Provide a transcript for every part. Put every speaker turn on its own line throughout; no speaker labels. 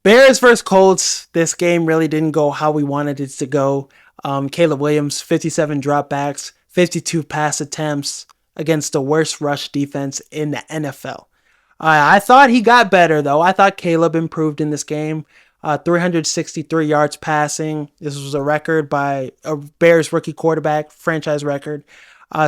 Bears versus Colts. This game really didn't go how we wanted it to go. Caleb Williams, 57 dropbacks, 52 pass attempts against the worst rush defense in the NFL. I thought he got better, though. I thought Caleb improved in this game. 363 yards passing. This was a record by a Bears rookie quarterback, franchise record.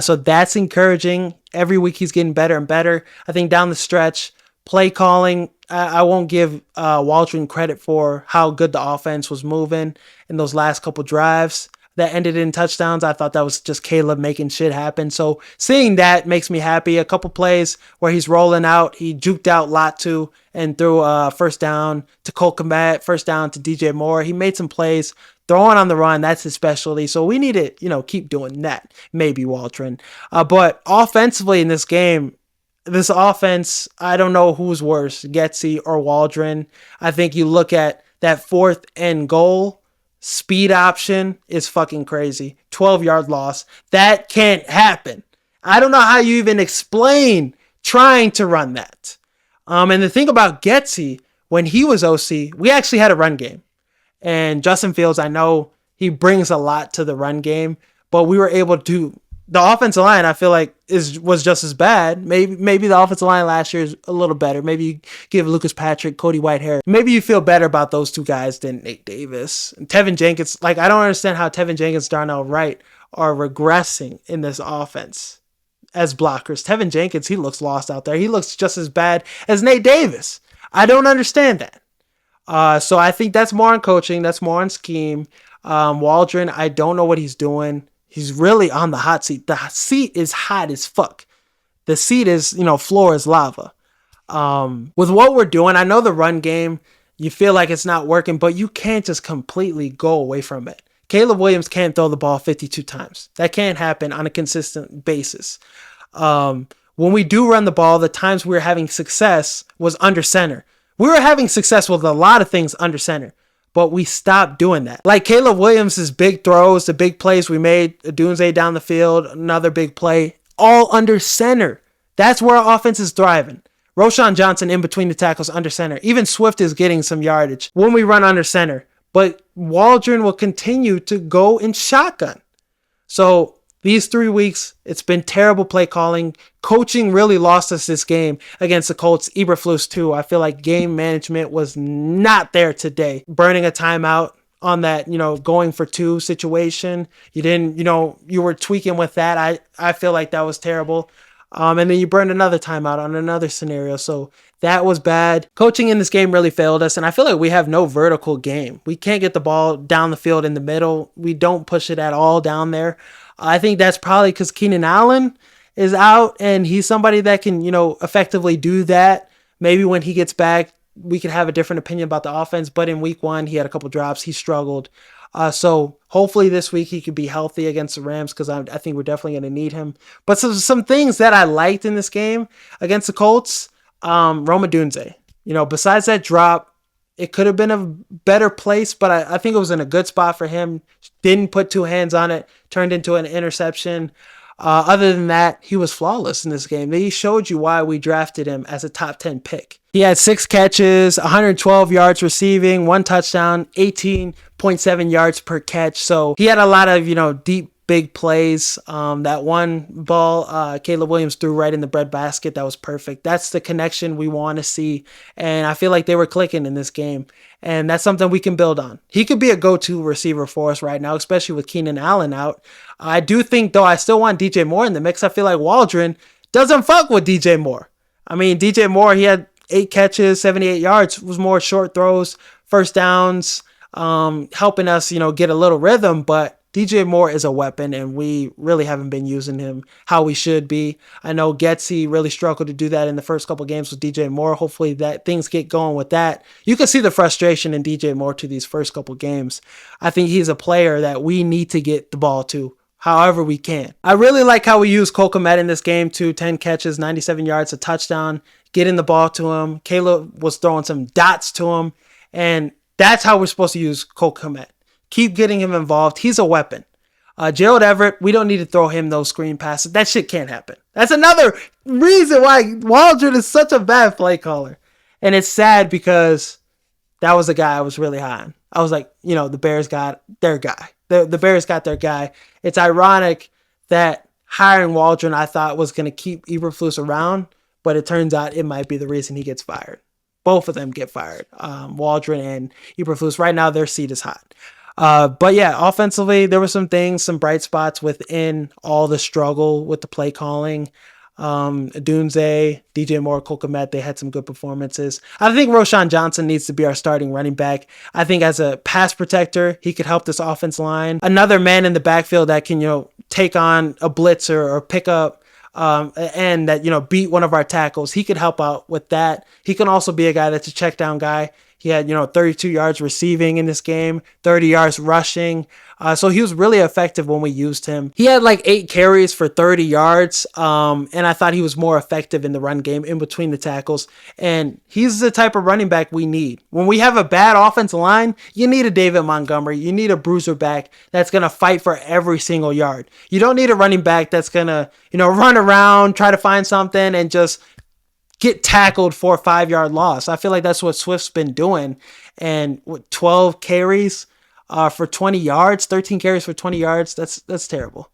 So that's encouraging. Every week he's getting better and better. I think down the stretch, play calling, I won't give Waldron credit for how good the offense was moving in those last couple drives that ended in touchdowns. I thought that was just Caleb making shit happen. So seeing that makes me happy. A couple plays where he's rolling out, he juked out Latu and threw first down to Colt Komet, first down to DJ Moore. He made some plays. Throwing on the run, that's his specialty. So we need to, keep doing that. Maybe Waldron. But offensively in this game, this offense, I don't know who's worse, Getsy or Waldron. I think you look at that 4th and goal, speed option is fucking crazy. 12-yard loss. That can't happen. I don't know how you even explain trying to run that. And the thing about Getsy, when he was OC, we actually had a run game. And Justin Fields, I know he brings a lot to the run game, but we were able to. The offensive line, I feel like, was just as bad. Maybe the offensive line last year is a little better. Maybe you give Lucas Patrick, Cody Whitehair. Maybe you feel better about those two guys than Nate Davis. And Tevin Jenkins, I don't understand how Tevin Jenkins, Darnell Wright are regressing in this offense as blockers. Tevin Jenkins, he looks lost out there. He looks just as bad as Nate Davis. I don't understand that. So I think that's more on coaching. That's more on scheme. Waldron, I don't know what he's doing. He's really on the hot seat. The seat is hot as fuck. The seat is, floor is lava. With what we're doing, I know the run game, you feel like it's not working, but you can't just completely go away from it. Caleb Williams can't throw the ball 52 times. That can't happen on a consistent basis. When we do run the ball, the times we were having success was under center. We were having success with a lot of things under center, but we stopped doing that. Like Caleb Williams' big throws, the big plays we made, Dunze down the field, another big play, all under center. That's where our offense is thriving. Roshan Johnson in between the tackles under center. Even Swift is getting some yardage when we run under center. But Waldron will continue to go in shotgun. So these 3 weeks, it's been terrible play calling. Coaching really lost us this game against the Colts. Eberflus too. I feel like game management was not there today. Burning a timeout on that, going for 2 situation. You didn't, you were tweaking with that. I feel like that was terrible. And then you burned another timeout on another scenario. So that was bad. Coaching in this game really failed us. And I feel like we have no vertical game. We can't get the ball down the field in the middle. We don't push it at all down there. I think that's probably because Keenan Allen is out and he's somebody that can, effectively do that. Maybe when he gets back, we could have a different opinion about the offense. But in week 1, he had a couple drops. He struggled. So hopefully this week he could be healthy against the Rams because I think we're definitely going to need him. But some things that I liked in this game against the Colts, Roma Dunze. Besides that drop, it could have been a better place, but I think it was in a good spot for him. Didn't put 2 hands on it, turned into an interception. Other than that, he was flawless in this game. He showed you why we drafted him as a top 10 pick. He had 6 catches, 112 yards receiving, 1 touchdown, 18.7 yards per catch. So he had a lot of, deep, big plays. That one ball, Caleb Williams threw right in the breadbasket. That was perfect. That's the connection we want to see. And I feel like they were clicking in this game. And that's something we can build on. He could be a go-to receiver for us right now, especially with Keenan Allen out. I do think, though, I still want DJ Moore in the mix. I feel like Waldron doesn't fuck with DJ Moore. I mean, DJ Moore, he had 8 catches, 78 yards, was more short throws, first downs, helping us, get a little rhythm. But DJ Moore is a weapon, and we really haven't been using him how we should be. I know Getsy really struggled to do that in the first couple games with DJ Moore. Hopefully that things get going with that. You can see the frustration in DJ Moore to these first couple games. I think he's a player that we need to get the ball to however we can. I really like how we use Colt Komet in this game too. 10 catches, 97 yards, a touchdown, getting the ball to him. Caleb was throwing some dots to him, and that's how we're supposed to use Colt Komet. Keep getting him involved. He's a weapon. Gerald Everett, we don't need to throw him those screen passes. That shit can't happen. That's another reason why Waldron is such a bad play caller. And it's sad because That was the guy I was really high on. I was like, the Bears got their guy. The Bears got their guy. It's ironic that hiring Waldron I thought was going to keep Eberflus around, but it turns out it might be the reason he gets fired. Both of them get fired, Waldron and Eberflus. Right now, their seat is hot. But yeah, offensively, there were some bright spots within all the struggle with the play calling. Dunze, DJ Moore, Cole Kmet, they had some good performances. I think Roschon Johnson needs to be our starting running back. I think as a pass protector, he could help this offense line. Another man in the backfield that can, take on a blitzer or pick up and that, beat one of our tackles. He could help out with that. He can also be a guy that's a check down guy. He had, 32 yards receiving in this game, 30 yards rushing. So he was really effective when we used him. He had like 8 carries for 30 yards. And I thought he was more effective in the run game in between the tackles. And he's the type of running back we need. When we have a bad offensive line, you need a David Montgomery. You need a bruiser back that's going to fight for every single yard. You don't need a running back that's going to, run around, try to find something and just get tackled for a 5-yard loss. I feel like that's what Swift's been doing. And with 12 carries for 20 yards, 13 carries for 20 yards, that's terrible.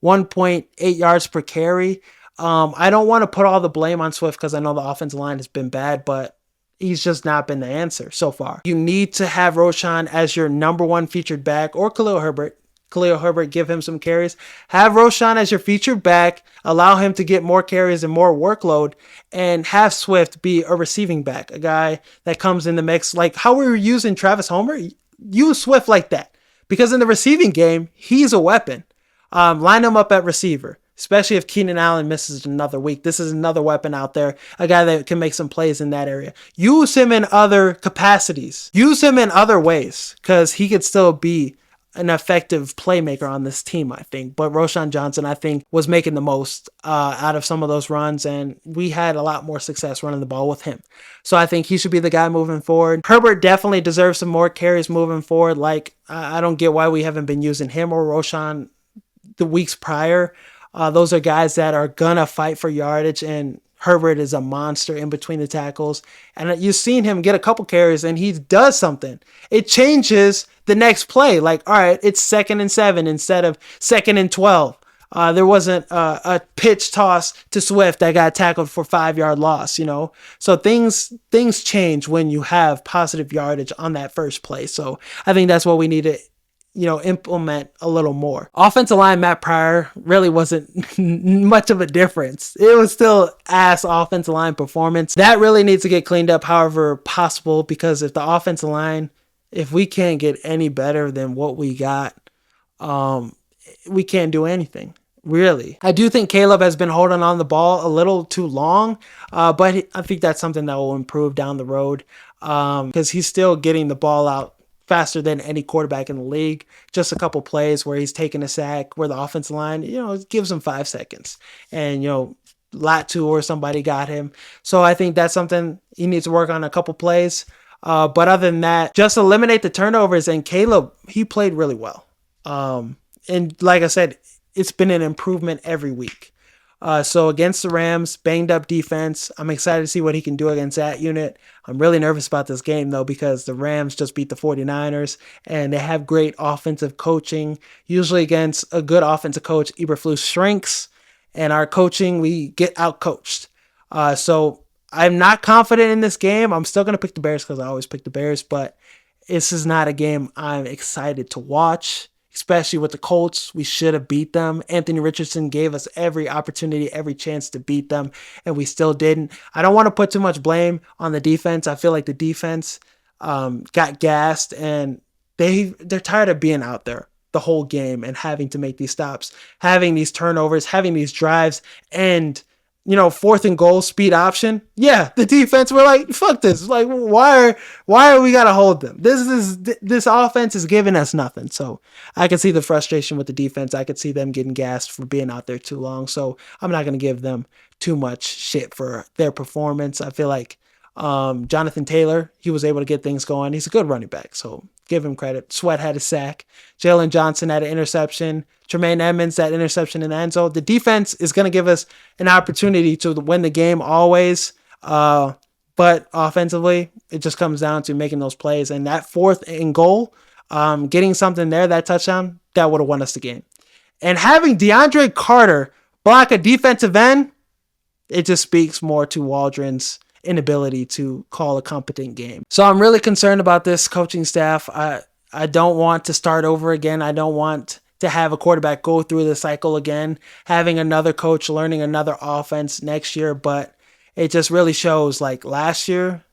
1.8 yards per carry. I don't want to put all the blame on Swift because I know the offensive line has been bad, but he's just not been the answer so far. You need to have Roschon as your number 1 featured back, or Khalil Herbert, give him some carries. Have Roschon as your featured back, allow him to get more carries and more workload, and have Swift be a receiving back, a guy that comes in the mix. Like how we were using Travis Homer, use Swift like that. Because in the receiving game, he's a weapon. Line him up at receiver, especially if Keenan Allen misses another week. This is another weapon out there, a guy that can make some plays in that area. Use him in other capacities. Use him in other ways, because he could still be an effective playmaker on this team, I think. But Roschon Johnson, I think, was making the most out of some of those runs, and we had a lot more success running the ball with him. So I think he should be the guy moving forward. Herbert definitely deserves some more carries moving forward. Like, I don't get why we haven't been using him or Roschon the weeks prior. Those are guys that are going to fight for yardage, and Herbert is a monster in between the tackles. And you've seen him get a couple carries and he does something. It changes the next play. Like, all right, it's 2nd and 7 instead of 2nd and 12. There wasn't a pitch toss to Swift that got tackled for 5-yard loss, So things change when you have positive yardage on that first play. So I think that's what we need to implement a little more. Offensive line, Matt Pryor, really wasn't much of a difference. It was still ass offensive line performance. That really needs to get cleaned up however possible, because if the offensive line, if we can't get any better than what we got, we can't do anything. Really. I do think Caleb has been holding on the ball a little too long, but I think that's something that will improve down the road, because he's still getting the ball out faster than any quarterback in the league. Just a couple plays where he's taking a sack where the offensive line, gives him 5 seconds. And, Latu or somebody got him. So I think that's something he needs to work on, a couple plays. But other than that, just eliminate the turnovers. And Caleb, he played really well. And like I said, it's been an improvement every week. So against the Rams, banged up defense. I'm excited to see what he can do against that unit. I'm really nervous about this game, though, because the Rams just beat the 49ers, and they have great offensive coaching. Usually against a good offensive coach, Eberflus shrinks, and our coaching, we get out-coached. So I'm not confident in this game. I'm still going to pick the Bears because I always pick the Bears, but this is not a game I'm excited to watch. Especially with the Colts, we should have beat them. Anthony Richardson gave us every opportunity, every chance to beat them, and we still didn't. I don't want to put too much blame on the defense. I feel like the defense got gassed, and they're tired of being out there the whole game and having to make these stops, having these turnovers, having these drives, and 4th and goal speed option. Yeah, the defense, we're like, fuck this. Like, why are we gotta hold them? This offense is giving us nothing. So I can see the frustration with the defense. I could see them getting gassed for being out there too long. So I'm not gonna give them too much shit for their performance. I feel like Jonathan Taylor, he was able to get things going. He's a good running back, so give him credit. Sweat had a sack. Jalen Johnson had an interception. Tremaine Edmonds, that interception in the end zone. The defense is going to give us an opportunity to win the game always. But offensively, it just comes down to making those plays. And that 4th and goal, getting something there, that touchdown, that would have won us the game. And having DeAndre Carter block a defensive end, it just speaks more to Waldron's inability to call a competent game. So I'm really concerned about this coaching staff. I don't want to start over again. I don't want to have a quarterback go through the cycle again, having another coach learning another offense next year. But it just really shows, like last year,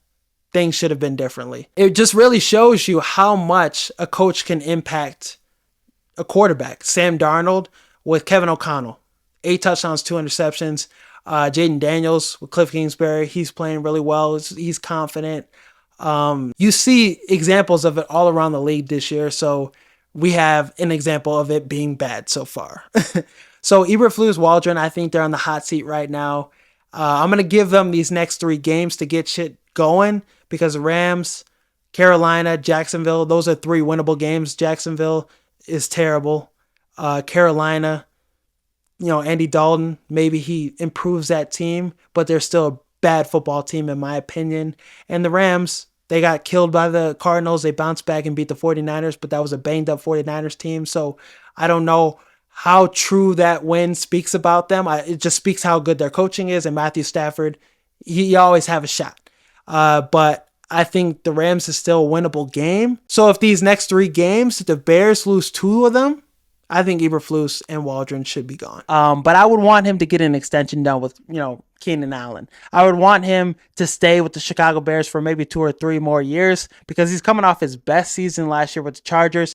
things should have been differently. It just really shows you how much a coach can impact a quarterback. Sam Darnold with Kevin O'Connell, 8 touchdowns, 2 interceptions. Jaden Daniels with Cliff Kingsbury, he's playing really well. He's confident. You see examples of it all around the league this year. So we have an example of it being bad so far. So Eberflus, Waldron, I think they're on the hot seat right now. I'm going to give them these next 3 games to get shit going because Rams, Carolina, Jacksonville, those are 3 winnable games. Jacksonville is terrible. Carolina, Andy Dalton, maybe he improves that team, but they're still a bad football team in my opinion. And the Rams, they got killed by the Cardinals. They bounced back and beat the 49ers, but that was a banged up 49ers team. So I don't know how true that win speaks about them. It just speaks how good their coaching is. And Matthew Stafford, he always have a shot. But I think the Rams is still a winnable game. So if these next 3 games, the Bears lose 2 of them, I think Eberflus and Waldron should be gone. But I would want him to get an extension done with, Keenan Allen. I would want him to stay with the Chicago Bears for maybe 2 or 3 more years because he's coming off his best season last year with the Chargers.